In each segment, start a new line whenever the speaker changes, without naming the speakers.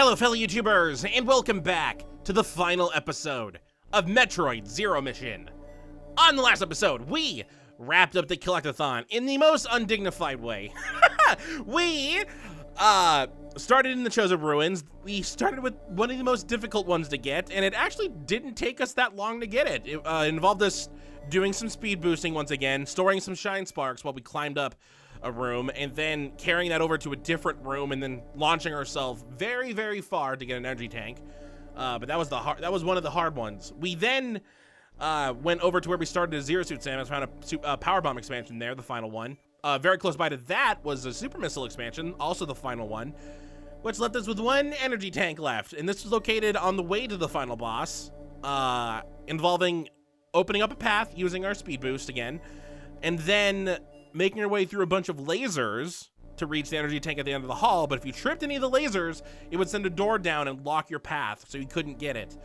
Hello fellow YouTubers, and welcome back to the final episode of Metroid Zero Mission. On the last episode, we wrapped up the collectathon in the most undignified way. We started in the Chosen Ruins. We started with one of the most difficult ones to get, and it actually didn't take us that long to get it. It involved us doing some speed boosting once again, storing some shine sparks while we climbed up a room, and then carrying that over to a different room, and then launching ourselves very, very far to get an energy tank. But that was one of the hard ones. We then went over to where we started as Zero Suit Samus, found a power bomb expansion there, the final one. Very close by to that was a super missile expansion, also the final one, which left us with one energy tank left. And this was located on the way to the final boss, involving opening up a path using our speed boost again, and then making your way through a bunch of lasers to reach the energy tank at the end of the hall. But if you tripped any of the lasers, it would send a door down and lock your path, so you couldn't get it.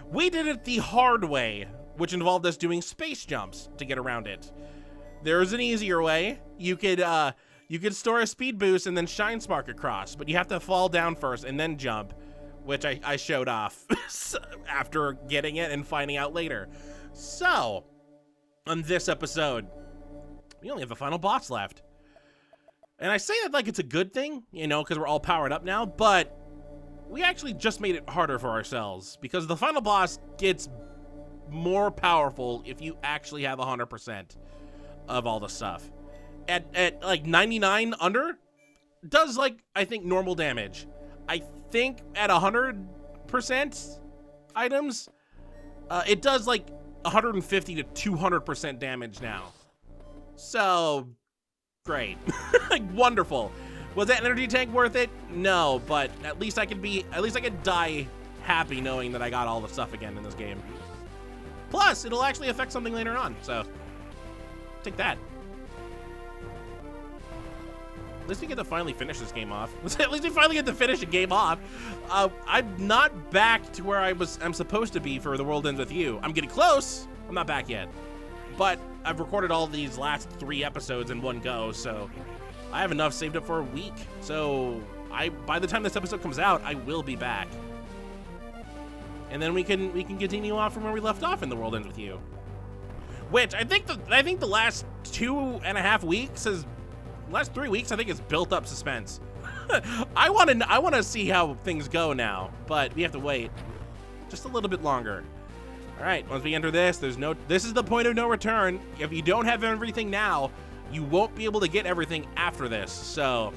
We did it the hard way, which involved us doing space jumps to get around it. There's an easier way. You could store a speed boost and then shine spark across, but you have to fall down first and then jump, which I showed off after getting it and finding out later. So, on this episode, we only have a final boss left. And I say that like it's a good thing, you know, because we're all powered up now, but we actually just made it harder for ourselves, because the final boss gets more powerful if you actually have 100% of all the stuff. At like 99 under, does like, I think, normal damage. I think at 100% items, it does like 150 to 200% damage now. So, great. Wonderful. Was that energy tank worth it? No, but at least I could die happy knowing that I got all the stuff again in this game. Plus, it'll actually affect something later on, so take that. At least we get to finally finish this game off. At least we finally get to finish a game off. I'm not back to where I'm supposed to be for The World Ends With You. I'm getting close. I'm not back yet. But I've recorded all these last 3 episodes in one go, so I have enough saved up for a week. So by the time this episode comes out, I will be back. And then we can continue off from where we left off in The World Ends With You. Which I think the last 2.5 weeks last 3 weeks I think it's built up suspense. I want to see how things go now, but we have to wait just a little bit longer. All right, once we enter this, this is the point of no return. If you don't have everything now, you won't be able to get everything after this, so.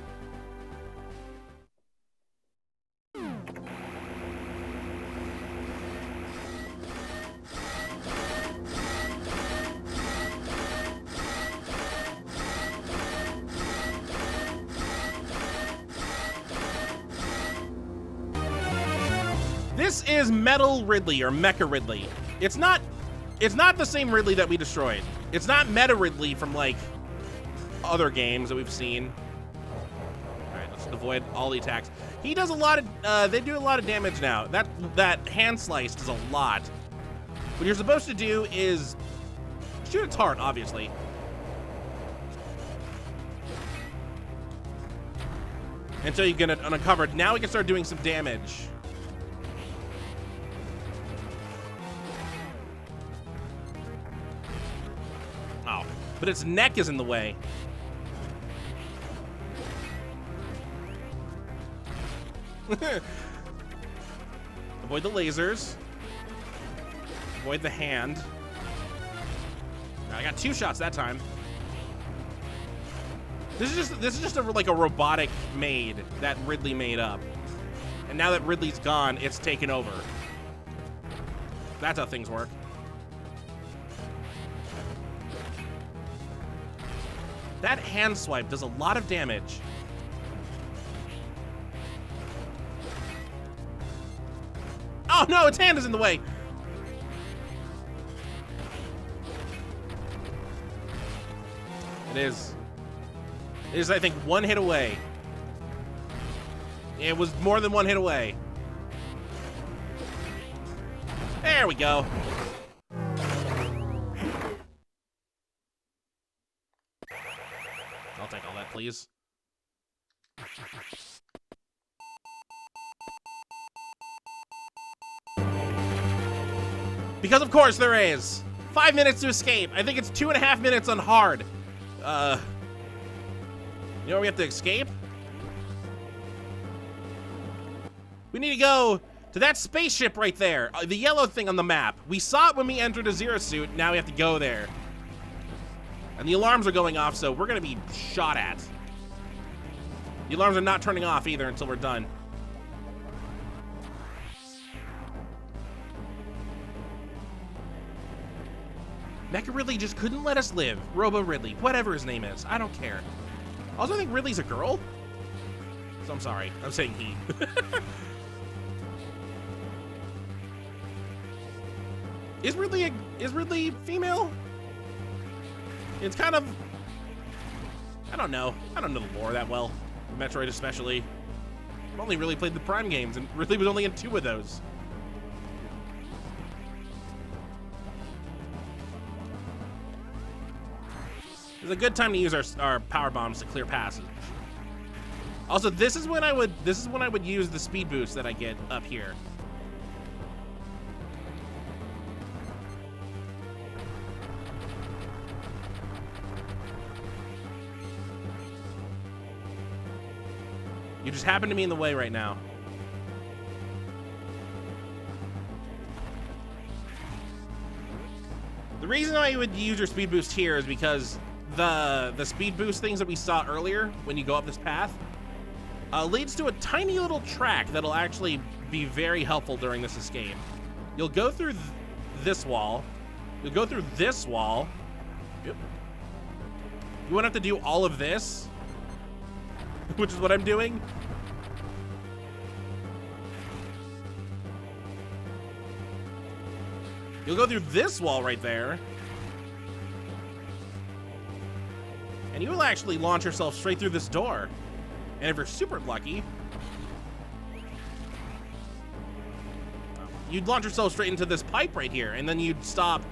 This is Ridley, or Mecha Ridley. It's not the same Ridley that we destroyed. It's not Meta Ridley from like other games that we've seen. All right, let's avoid all the attacks. He does a lot of, they do a lot of damage now. That hand slice does a lot. What you're supposed to do is shoot its heart, obviously. Until you get it uncovered. Now we can start doing some damage. Oh, but its neck is in the way. Avoid the lasers. Avoid the hand. I got 2 shots that time. This is just like a robotic maid that Ridley made up. And now that Ridley's gone, it's taken over. That's how things work. That hand swipe does a lot of damage. Oh no, its hand is in the way. It is, I think, 1 hit away. It was more than 1 hit away. There we go. I'll take all that, please. Because of course there is. 5 minutes to escape. I think it's 2.5 minutes on hard. You know where we have to escape? We need to go to that spaceship right there. The yellow thing on the map. We saw it when we entered a Zero suit. Now we have to go there. And the alarms are going off, so we're gonna be shot at. The alarms are not turning off either until we're done. Mecha Ridley just couldn't let us live. Robo Ridley, whatever his name is. I don't care. Also, I think Ridley's a girl. So I'm sorry. I'm saying he. Is Ridley female? It's kind of, I don't know. I don't know the lore that well. Metroid especially. I've only really played the Prime games, and Ridley was only in 2 of those. It's a good time to use our power bombs to clear passage. Also, this is when I would use the speed boost that I get up here. You just happen to be in the way right now. The reason I would use your speed boost here is because the speed boost things that we saw earlier when you go up this path leads to a tiny little track that'll actually be very helpful during this escape. You'll go through this wall. You'll go through this wall. Yep. You won't have to do all of this, which is what I'm doing. You'll go through this wall right there. And you will actually launch yourself straight through this door. And if you're super lucky, you'd launch yourself straight into this pipe right here, and then you'd stop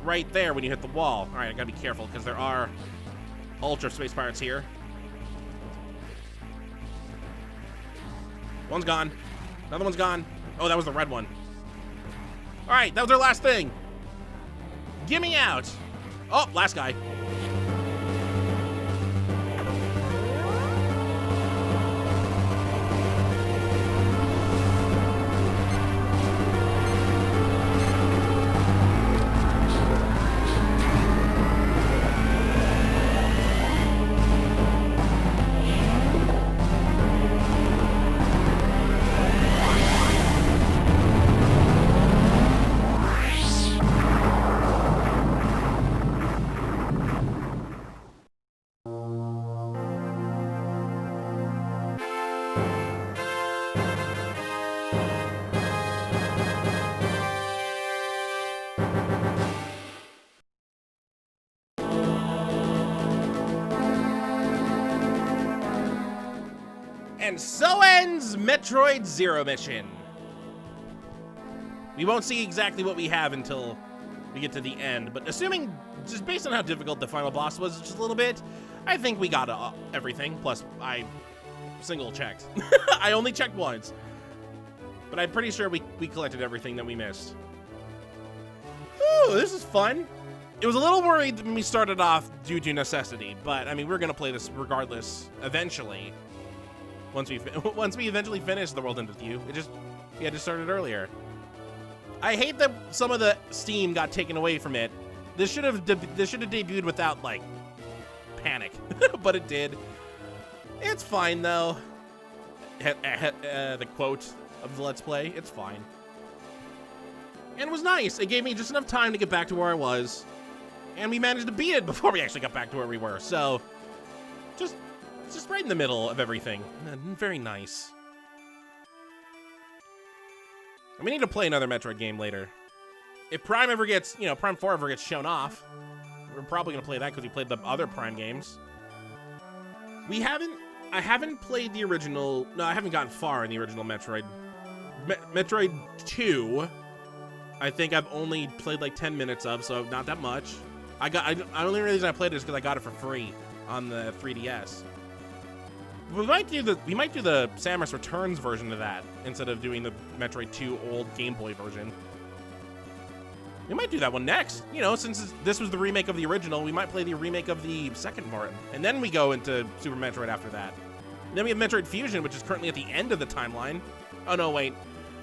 right there when you hit the wall. All right, I gotta be careful because there are ultra space pirates here. One's gone. Another one's gone. Oh, that was the red one. All right, that was our last thing. Get me out. Oh, last guy. And so ends Metroid Zero Mission. We won't see exactly what we have until we get to the end, but assuming, just based on how difficult the final boss was just a little bit, I think we got everything. Plus, I single checked. I only checked once, but I'm pretty sure we collected everything that we missed. Ooh, this is fun. It was a little worried when we started off due to necessity, but I mean, we're gonna play this regardless eventually. Once we eventually finish The World Ends With You, we had to start it earlier. I hate that some of the steam got taken away from it. This should have debuted without like panic, but it did. It's fine though. The quote of the Let's Play, it's fine. And it was nice. It gave me just enough time to get back to where I was, and we managed to beat it before we actually got back to where we were. So, just right in the middle of everything. Very nice. And we need to play another Metroid game later. If Prime ever gets, Prime 4 ever gets shown off, we're probably gonna play that because we played the other Prime games. I haven't played the original, no, I haven't gotten far in the original Metroid. Metroid 2, I think I've only played like 10 minutes of, so not that much. The only reason I played it is because I got it for free on the 3DS. We might do the Samus Returns version of that instead of doing the Metroid 2 old Game Boy version. We might do that one next. You know, since this was the remake of the original, we might play the remake of the second part. And then we go into Super Metroid after that. And then we have Metroid Fusion, which is currently at the end of the timeline. Oh, no, wait.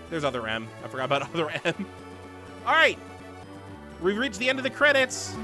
There's Other M. I forgot about Other M. All right. We've reached the end of the credits.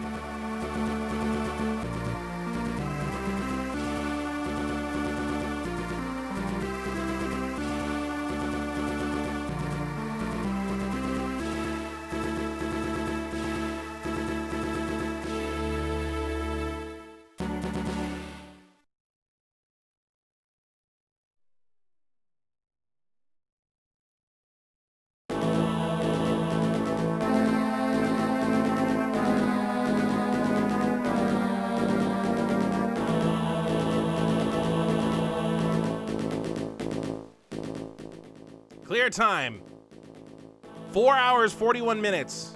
Clear time. 4 hours, 41 minutes.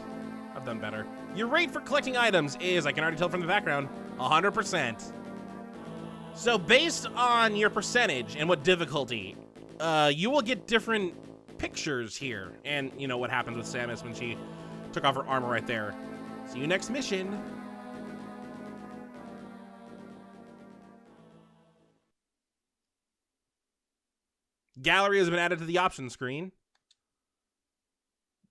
I've done better. Your rate for collecting items is, I can already tell from the background, 100%. So based on your percentage and what difficulty, you will get different pictures here. And you know what happens with Samus when she took off her armor right there. See you next mission. Gallery has been added to the options screen.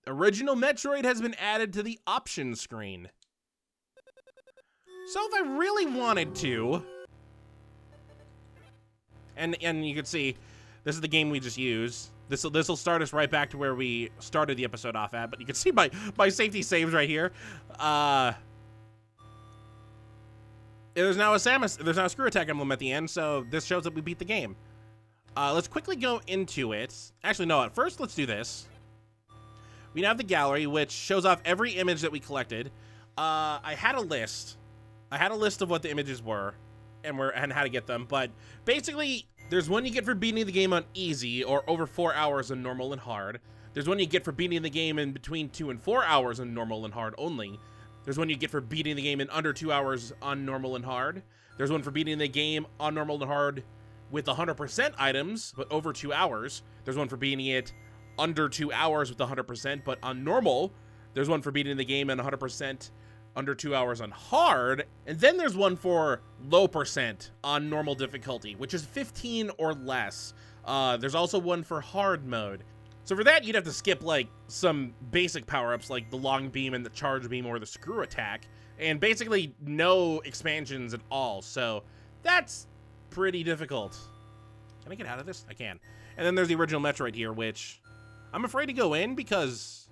Original Metroid has been added to the options screen. So if I really wanted to, and you can see, this is the game we just used. This will start us right back to where we started the episode off at, but you can see my safety saves right here. There's now a screw attack emblem at the end, so this shows that we beat the game. Let's quickly go into it. Actually, no, at first, let's do this. We now have the gallery, which shows off every image that we collected. I had a list. I had a list of what the images were and how to get them, but basically, there's one you get for beating the game on easy or over 4 hours on normal and hard. There's one you get for beating the game in between 2 and 4 hours on normal and hard only. There's one you get for beating the game in under 2 hours on normal and hard. There's one for beating the game on normal and hard with 100% items, but over 2 hours. There's one for beating it under 2 hours with 100%, but on normal. There's one for beating the game in 100% under 2 hours on hard. And then there's one for low percent on normal difficulty, which is 15 or less. There's also one for hard mode. So for that, you'd have to skip like some basic power-ups like the long beam and the charge beam or the screw attack, and basically no expansions at all. So that's pretty difficult. Can I get out of this? I can. And then there's the original Metroid here, which I'm afraid to go in because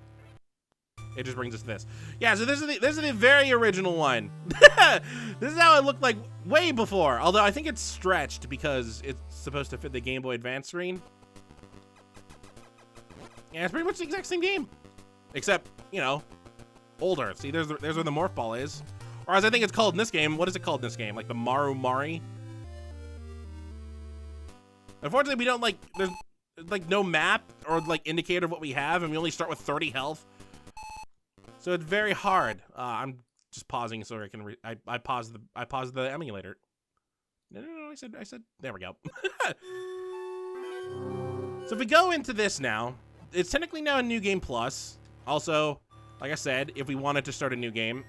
it just brings us to this. Yeah, so this is the very original one. This is how it looked like way before. Although I think it's stretched because it's supposed to fit the Game Boy Advance screen. Yeah, it's pretty much the exact same game, except, you know, older. See, there's where the morph ball is, or as I think it's called in this game. What is it called in this game? Like the Maru Mari. Unfortunately, we don't there's like no map or like indicator of what we have, and we only start with 30 health. So it's very hard. I'm just pausing so I can I paused the emulator. No, I said there we go. So if we go into this now, it's technically now a new game plus. Also, like I said, if we wanted to start a new game,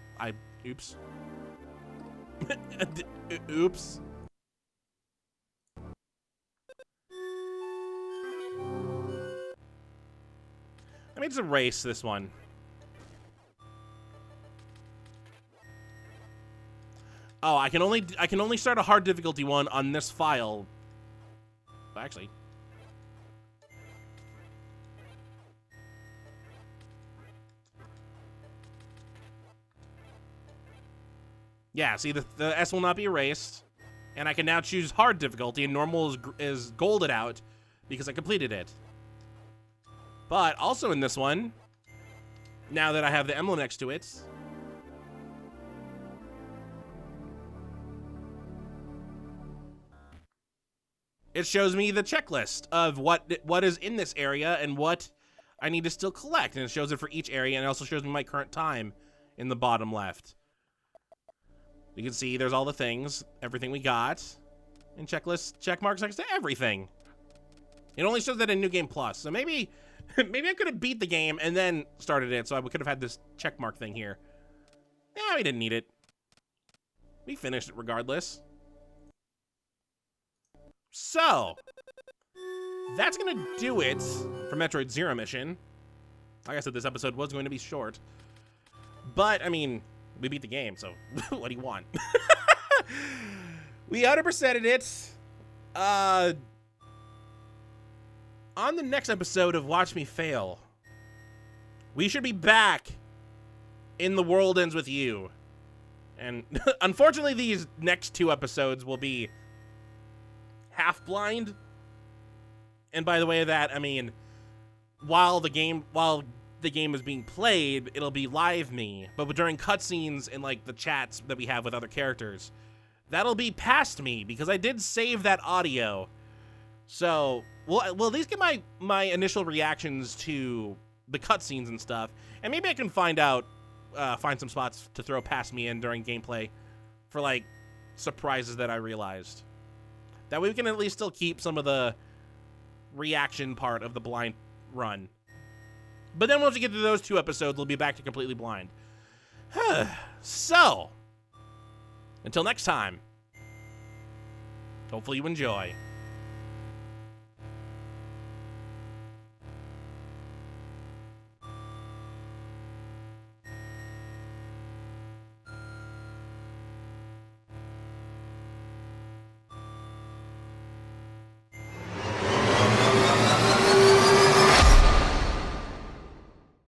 oops. Oops. Let me just erase this one. Oh, I can only start a hard difficulty one on this file. Actually. Yeah, see, the S will not be erased, and I can now choose hard difficulty, and normal is golded out because I completed it. But also in this one, now that I have the emblem next to it, it shows me the checklist of what is in this area and what I need to still collect, and it shows it for each area, and it also shows me my current time in the bottom left. You can see there's all the things, everything we got, and checklist check marks next to everything. It only shows that in New Game Plus, so maybe Maybe I could have beat the game and then started it, so I could have had this checkmark thing here. Yeah, we didn't need it. We finished it regardless. So, that's gonna do it for Metroid Zero Mission. Like I said, this episode was going to be short. But, I mean, we beat the game, so what do you want? We 100%'d it. On the next episode of Watch Me Fail, we should be back in The World Ends With You. And unfortunately, these next 2 episodes will be half blind. And by the way of that, I mean, while the game is being played, it'll be live me. But during cutscenes and like the chats that we have with other characters, that'll be past me because I did save that audio. So we'll at least get my initial reactions to the cutscenes and stuff, and maybe I can find some spots to throw past me in during gameplay for like surprises that I realized. That way we can at least still keep some of the reaction part of the blind run. But then once we get to those 2 episodes, we'll be back to completely blind. So, until next time, hopefully you enjoy.